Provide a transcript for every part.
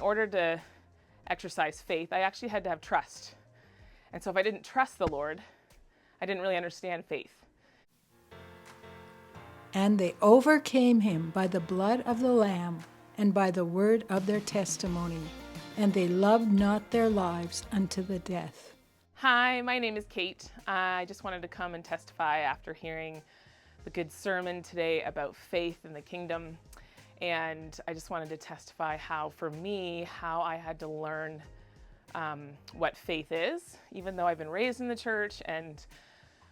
order to exercise faith, I actually had to have trust. And so if I didn't trust the Lord, I didn't really understand faith. And they overcame him by the blood of the Lamb and by the word of their testimony, and they loved not their lives unto the death. Hi, my name is Kate. I just wanted to come and testify after hearing the good sermon today about faith in the kingdom. And I just wanted to testify how, for me, how I had to learn what faith is, even though I've been raised in the church and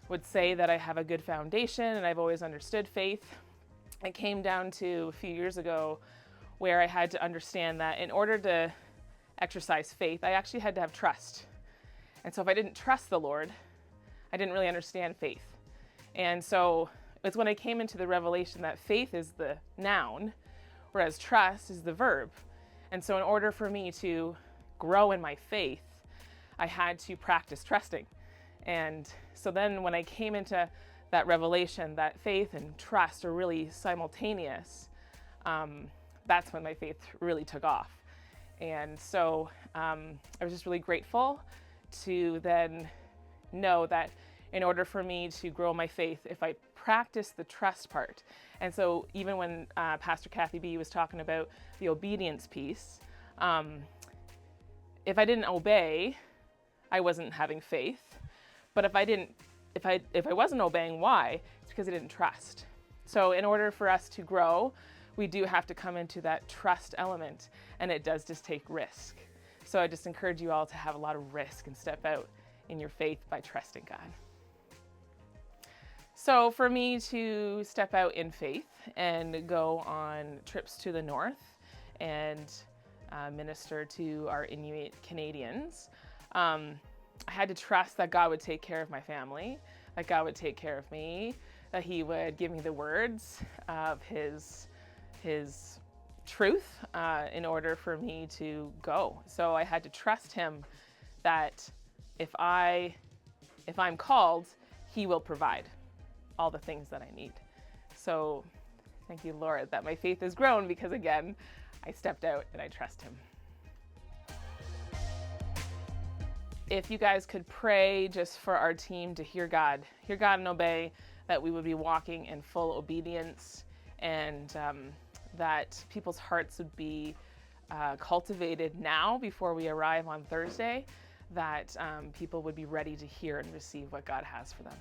would say that I have a good foundation and I've always understood faith. It came down to a few years ago where I had to understand that in order to exercise faith, I actually had to have trust. And so if I didn't trust the Lord, I didn't really understand faith. And so it's when I came into the revelation that faith is the noun, whereas trust is the verb. And so in order for me to grow in my faith, I had to practice trusting. And so then when I came into that revelation that faith and trust are really simultaneous, that's when my faith really took off. And so I was just really grateful to then know that in order for me to grow my faith, if I practice the trust part. And so even when Pastor Kathy B was talking about the obedience piece, if I didn't obey, I wasn't having faith. But if I wasn't obeying, why? It's because I didn't trust. So in order for us to grow, we do have to come into that trust element, and it does just take risk. So I just encourage you all to have a lot of risk and step out in your faith by trusting God. So for me to step out in faith and go on trips to the north and minister to our Inuit Canadians, I had to trust that God would take care of my family, that God would take care of me, that He would give me the words of His truth in order for me to go. So I had to trust Him that if I'm called, He will provide all the things that I need. So thank you, Lord, that my faith has grown because, again, I stepped out and I trust Him. If you guys could pray just for our team to hear God and obey, that we would be walking in full obedience, and that people's hearts would be cultivated now before we arrive on Thursday, that people would be ready to hear and receive what God has for them.